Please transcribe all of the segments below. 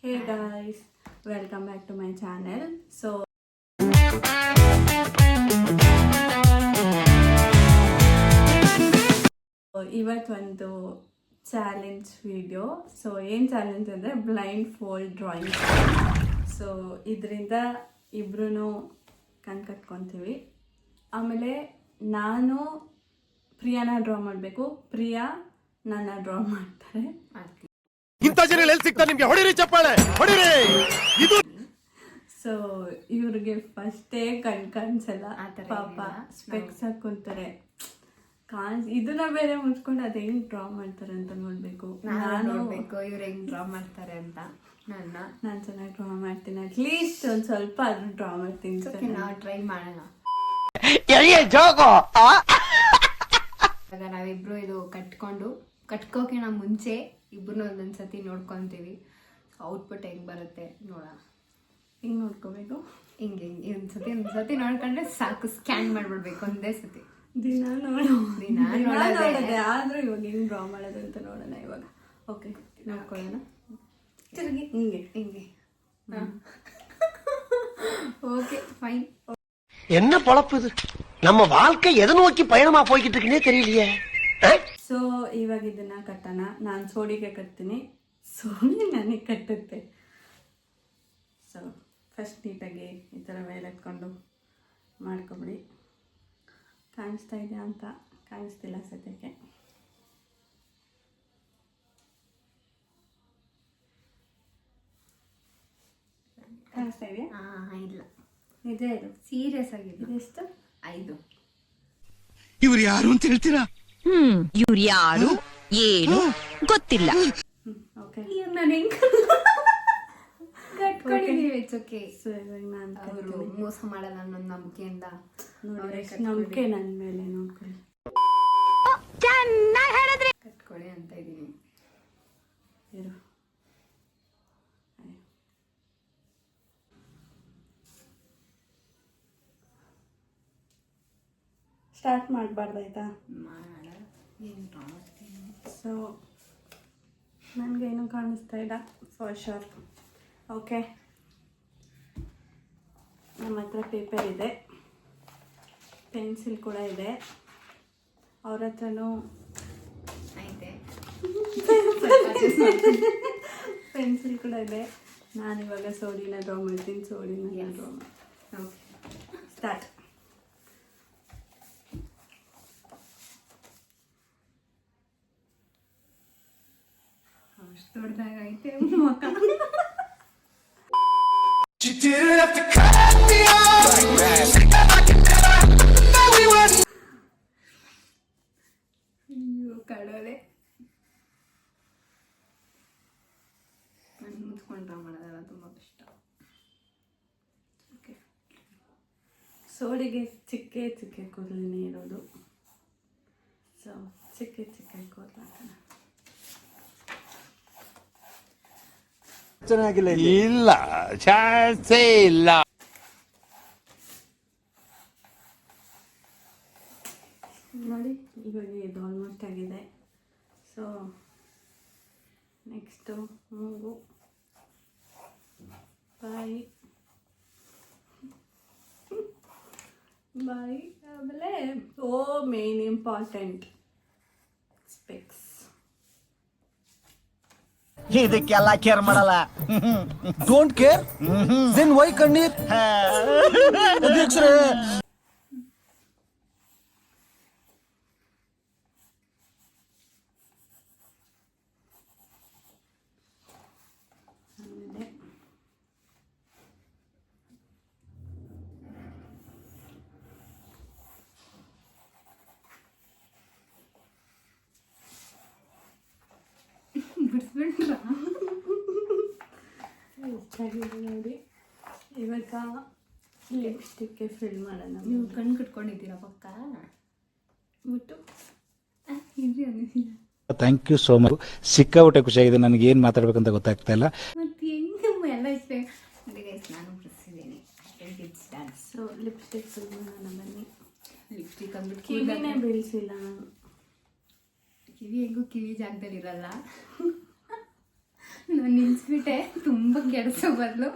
Hey guys, welcome back to my channel. So ಇವತ್ತೊಂದು challenge video. So ಏನು challenge ಅಂದರೆ blind fold drawing. So ಇದರಿಂದ ಇಬ್ರು ಕಣ್ ಕಟ್ಕೊತೀವಿ. ಆಮೇಲೆ ನಾನು ಪ್ರಿಯಾನ ಡ್ರಾ ಮಾಡಬೇಕು, ಪ್ರಿಯಾ ನನ್ನ ಡ್ರಾ ಮಾಡ್ತಾರೆ. ಸೊ ಇವ್ರಿಗೆ ಫಸ್ಟೇ ಕಾಣಿಸಲ್ಲ, ಪಾಪ ಸ್ಪೆಕ್ಸ್ ಹಾಕೊಂತಾರೆ. ಇದನ್ನ ಬೇರೆ ಮುಚ್ಕೊಂಡು ಅದ್ ಹೆಂಗ್ ಡ್ರಾ ಮಾಡ್ತಾರೆ ಅಂತ ನೋಡ್ಬೇಕು. ನಾನು ಇವ್ರು ಹೆಂಗ್ ಡ್ರಾ ಮಾಡ್ತಾರೆ ಅಂತ. ನಾನು ಚೆನ್ನಾಗಿ ಡ್ರಾ ಮಾಡ್ತೀನಿ, ಅಟ್ಲೀಸ್ಟ್ ಒಂದ್ ಸ್ವಲ್ಪ ಆದ್ರೂ ಡ್ರಾ ಮಾಡ್ತೀನಿ. ನಾವು ಟ್ರೈ ಮಾಡೋಣ. ಇವಾಗ ನಾವಿಬ್ರು ಇದು ಕಟ್ಕೋಕಿನ ಮುಂಚೆ ಇಬ್ರು ಒಂದೊಂದ್ಸತಿ ನೋಡ್ಕೊಂತೀವಿ ಔಟ್ಪುಟ್ ಹೆಂಗ್ ಬರುತ್ತೆ ನೋಡೋಣ. ಹಿಂಗ್ ನೋಡ್ಕೋಬೇಕು, ಹಿಂಗೆ ಒಂದ್ಸತಿ ನೋಡ್ಕೊಂಡ್ರೆ ಸಾಕು, ಸ್ಕ್ಯಾನ್ ಮಾಡ್ಬಿಡ್ಬೇಕು ಒಂದೇ ಸತಿ. ದಿನ ನೋಡೋದೆ, ಆದ್ರೂ ಇವಾಗ ಹೆಂಗ್ ಡ್ರಾ ಮಾಡೋದು ಅಂತ ನೋಡೋಣ ಇವಾಗ. ಓಕೆ, ನೋಡ್ಕೊಳ್ಳೋಣ. ತಿರುಗಿ ಹಿಂಗೆ ஓகே ஃபைன். என்ன பொழப்பு இது? நம்ம வாழ்க்கை எதை நோக்கி பயணமா போய்கிட்டு இருக்குன்னே தெரியலையே. ಸೊ ಇವಾಗ ಇದನ್ನ ಕಟ್ಟೋಣ. ನಾನು ಸೋಡಿಗೆ ಕಟ್ತೀನಿ, ಸೋಡಿ ನನಗೆ ಕಟ್ಟುತ್ತೆ. ಸೊ ಫಸ್ಟ್ ನೀಟಾಗಿ ಈ ಥರ ಮೇಲೆ ಎತ್ಕೊಂಡು ಮಾಡ್ಕೊಬಿಡಿ. ಕಾಣಿಸ್ತಾ ಇದೆಯಾ ಅಂತ? ಕಾಣಿಸ್ತಿಲ್ಲ ಸದ್ಯಕ್ಕೆ. ಕಾಣಿಸ್ತಾ ಇದೆಯಾ? ಇಲ್ಲ, ನಿಜ ಇದು, ಸೀರಿಯಸ್ ಆಗಿದೆ. ಇದೆಷ್ಟು? 5. ಇವ್ರು ಯಾರು ಅಂತ ಹೇಳ್ತೀರಾ? ಇವ್ರು ಯಾರು ಏನು ಗೊತ್ತಿಲ್ಲ. ಓಕೆ, ನಾನು ಹೆಂಗ್ ಕಟ್ಕೊಂಡಿದೀವಿ. ಓಕೆ, ಸೊ ಇವಾಗ ನಾನು ಅವರು ಮೋಸ ಮಾಡಲ್ಲ ಅನ್ನೋ ನಂಬಿಕೆಯಿಂದ ನಂಬಿಕೆ ನನ್ನ ಮೇಲೆ ನೋಡ್ಕೊಳ್ಳಿ. ಕಟ್ಕೊಳ್ಳಿ ಅಂತ ಇದೀನಿ. ಇರು, ಸ್ಟಾರ್ಟ್ ಮಾಡಬಾರ್ದಾಯ್ತಾ? ಸೊ ನನಗೇನು ಕಾಣಿಸ್ತಾ ಇಲ್ಲ ಫಾರ್ ಶೋರ್. ಓಕೆ, ನಮ್ಮ ಹತ್ರ ಪೇಪರ್ ಇದೆ, ಪೆನ್ಸಿಲ್ ಕೂಡ ಇದೆ, ಅವ್ರ ಹತ್ರನೂ ಐತೆ, ಪೆನ್ಸಿಲ್ ಕೂಡ ಇದೆ. ನಾನಿವಾಗ ಸೋಡಿನ ಡ್ರಾ ಮಾಡ್ತೀನಿ, ಸೋಡಿನ ಡ್ರಾ ಮಾಡಿ. Okay, start. ಅಷ್ಟು ದೊಡ್ಡದಾಗೈತೆ ಮುಖ. ಕಡೋದೆ ಮುಚ್ಕೊಂಡು ಡ್ರಾ ಮಾಡೋದಲ್ಲ, ತುಂಬ ಕಷ್ಟ. ಓಕೆ, ಸೋಡಿಗೆ ಚಿಕ್ಕ ಚಿಕ್ಕ ಕೂದಲಿನೇ ಇರೋದು. ಸೊ ಚಿಕ್ಕ ಚಿಕ್ಕ ಕೂದಲು ಹಾಕೋಣ. ಚೆನ್ನಾಗಿಲ್ಲ, ಇಲ್ಲ ಚಾನ್ಸೇ ಇಲ್ಲ. ನೋಡಿ, ಇವಾಗ ಇದು ಆಲ್ಮೋಸ್ಟ್ ಆಗಿದೆ. ಸೊ ನೆಕ್ಸ್ಟು ಮೂಗು, ಬಾಯಿ, ಆಮೇಲೆ ಮೇನ್ ಇಂಪಾರ್ಟೆಂಟ್ ಸ್ಪೆಕ್ಸ್. ಇದಕ್ಕೆಲ್ಲ ಕೇರ್ ಮಾಡಲ್ಲ. ಡೋಂಟ್ ಕೇರ್, ದೆನ್ ವೈ ಕಣ್ಣೀರ್? ಅಧ್ಯಕ್ಷರೇ, ಆಮೇಲೆ ಬಿಡಿಸ್ಬಿಟ್ರ ಚೆನ್ನಾಗಿದೆ ನೋಡಿ. ಇವಾಗ ಲಿಪ್ಸ್ಟಿಕ್ಗೆ ಫಿಲ್ ಮಾಡೋಣ. ನೀವು ಕಣ್ಣು ಕಟ್ಕೊಂಡಿದ್ದೀರಾ ಪಕ್ಕ ಬಿಟ್ಟು ಇದು ಅನ್ನಿಸಿಲ್ಲ. Thank you so much. ಸಿಕ್ಕಾಬಿಟ್ಟೆ ಖುಷಿಯಾಗಿದೆ. ನನಗೆ ಏನು ಮಾತಾಡ್ಬೇಕಂತ ಗೊತ್ತಾಗ್ತಾ ಇಲ್ಲ. ಮತ್ತೆ ಹೆಂಗೆ ಎಲ್ಲ ಇಷ್ಟ ಗೈಸ್, ನಾನು ಬಿಡಿಸಿದ್ದೀನಿ. ಸೊ ಲಿಪ್ಸ್ಟಿಕ್ ಫಿಲ್ ಮಾಡೋಣ ಬನ್ನಿ. ಲಿಪ್ಸ್ಟಿಕ್ ಅಂದ್ಬಿಟ್ಟು ಕಿವಿನೇ ಬೀಳಿಸಿಲ್ಲ ನಾನು. ಕಿವಿ ಹೆಂಗೂ ಕಿವಿ ಜಾಗದಲ್ಲಿ ಇರಲ್ಲ. ನಾನು ನಿಲ್ಸ್ಬಿಟ್ಟೆ, ತುಂಬ ತುಂಬ ಕೆಡಿಸೋ ಬದಲು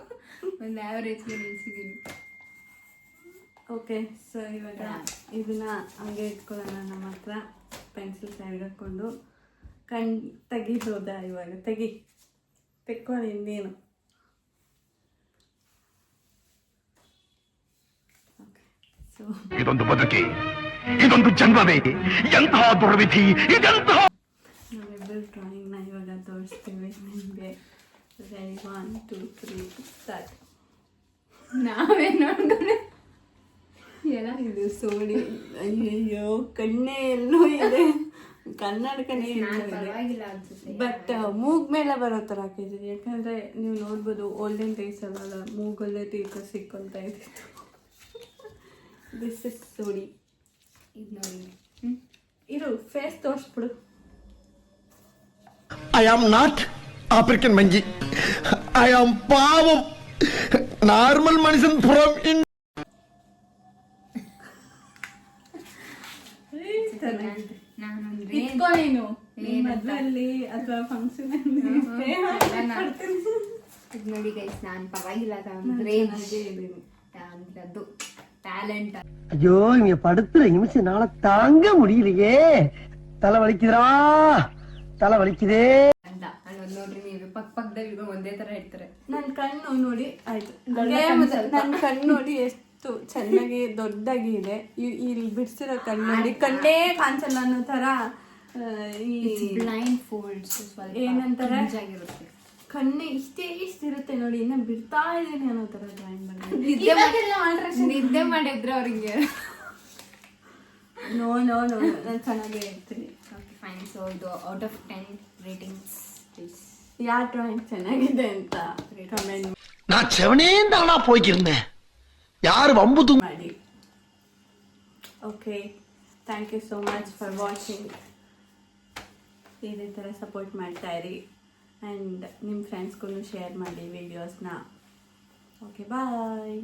ಒಂದು ಆ್ಯಾವ್ರೇಜ್ಗೆ ನಿಲ್ಸಿದ್ದೀನಿ. ಓಕೆ, ಸೊ ಇವಾಗ ಇದನ್ನ ಹಂಗೆ ಇಟ್ಕೊಳ್ಳೋಣ ನಮ್ಮ ಹತ್ರ. ಪೆನ್ಸಿಲ್ ಸೈಡ್ ಹಾಕ್ಕೊಂಡು ತೆಗಿಬೋದಾ? ಇವಾಗ ತೆಕ್ಕೊಳ್ಳಿ ಇನ್ನೇನು. ಓಕೆ, ಸೊ ಇದೊಂದು ಬದುಕಿ, ಇದೊಂದು ಜನ್ಮವೇ, ಎಂತಹ ದುರ್ವಿಧಿ ಇದೆಂತಹ. ನಾವಿಬ್ಬರು ಡ್ರಾಯಿಂಗ್ನ ಇವಾಗ ತೋರಿಸ್ತೀವಿ ನಿಮಗೆ. Ready, 1 2 3 start. ನಾವೇ ನೋಡ್ಕೊಂಡು ಇದು ಸೋಡಿ. ಅಯ್ಯಯ್ಯೋ, ಕಣ್ಣೇ ಎಲ್ಲೋ ಇದೆ, ಕನ್ನಡಕನೇ ಪರವಾಗಿಲ್ಲ ಅನ್ಸುತ್ತೆ. ಬಟ್ ಮೂಗ್ ಮೇಲೆ ಬರೋ ಥರ ಹಾಕಿದ್ದೀವಿ. ಯಾಕಂದರೆ ನೀವು ನೋಡ್ಬೋದು ಓಲ್ಡನ್ ಡೇಸ್ ಅಲ್ಲ, ಮೂಗಲ್ಲೇ ತೀರ್ಥ ಸಿಕ್ಕೊಂತ ಇದ್ದಿತ್ತು. ದಿಸ್ ಇಸ್ ಸೋಡಿ. ಇದು ನೋಡಿ. ಇರು, ಫೇಸ್ ತೋರಿಸ್ಬಿಡು. I am not African Manji. I am പാവം നാർമൽ മനുഷ്യൻ from India. ಇಟ್ಕೊ ನೀನು ಮದುವೆಯಲ್ಲಿ ಅಥವಾ ಫಂಕ್ಷನ್ ಇದು ನೋಡಿ ಗೈಸ್, ನಾನು ಪರವಾಗಿಲ್ಲ ಅದು ಟ್ಯಾಲೆಂಟ್. ஐயோ இங்க படுத்துற நிமிஷம் நாள தாங்க முடியலையே. தலை வலிக்குதுடா, தலை வலிக்குதே. ಅಂತ ಅಲ್ಲೊಂದು ನೋಡ್ರಿ, ನೀವು ಪಕ್ಕದಲ್ಲಿ ಒಂದೇ ತರ ಇರ್ತಾರೆ. ನನ್ನ ಕಣ್ಣು ನೋಡಿ ಆಯ್ತು. ನನ್ನ ಕಣ್ಣು ನೋಡಿ ಎಷ್ಟು ಚೆನ್ನಾಗಿ ದೊಡ್ಡದಾಗಿ ಇದೆ. ಇಲ್ಲಿ ಬಿಡಿಸಿರೋ ಕಣ್ಣು ನೋಡಿ ಕಣ್ಣೇ ಕಾಣಿಸಲ್ಲ ಅನ್ನೋ ತರ. ಬ್ಲೈಂಡ್ ಫೋಲ್ಡ್ಸ್ ಏನಂತಾರೆ, ಆಗಿರುತ್ತೆ. ಕಣ್ಣು ಇಷ್ಟಿರುತ್ತೆ ನೋಡಿ, ಇನ್ನ ಬಿಡ್ತಾ ಇದ್ದೀನಿ ಅನ್ನೋ ತರ ಡ್ರಾಯಿಂಗ್ ಮಾಡಿ. ನಿದ್ದೆ ಮಾಡಿದ್ರೆ ಅವ್ರಿಗೆ ನೋ ನಾನು ಚೆನ್ನಾಗೇ ಇರ್ತೀನಿ. Okay fine. ಸೊ ಇದು ಔಟ್ ಆಫ್ 10 ರೇಟಿಂಗ್ಸ್. ಯಾವ ಡ್ರಾಯಿಂಗ್ ಚೆನ್ನಾಗಿದೆ ಅಂತ ಕಮೆಂಟ್ நான் செவனேந்தானா போய்க்கிருந்தேன். யாரு வம்பு ಮಾಡಿ. Okay, thank you so much for watching. ಇದೇ ಥರ ಸಪೋರ್ಟ್ ಮಾಡ್ತಾ ಇರಿ ಆ್ಯಂಡ್ ನಿಮ್ಮ ಫ್ರೆಂಡ್ಸ್ಗೂ ಶೇರ್ ಮಾಡಿ ವಿಡಿಯೋಸ್ನ. ಓಕೆ, ಬಾಯ್.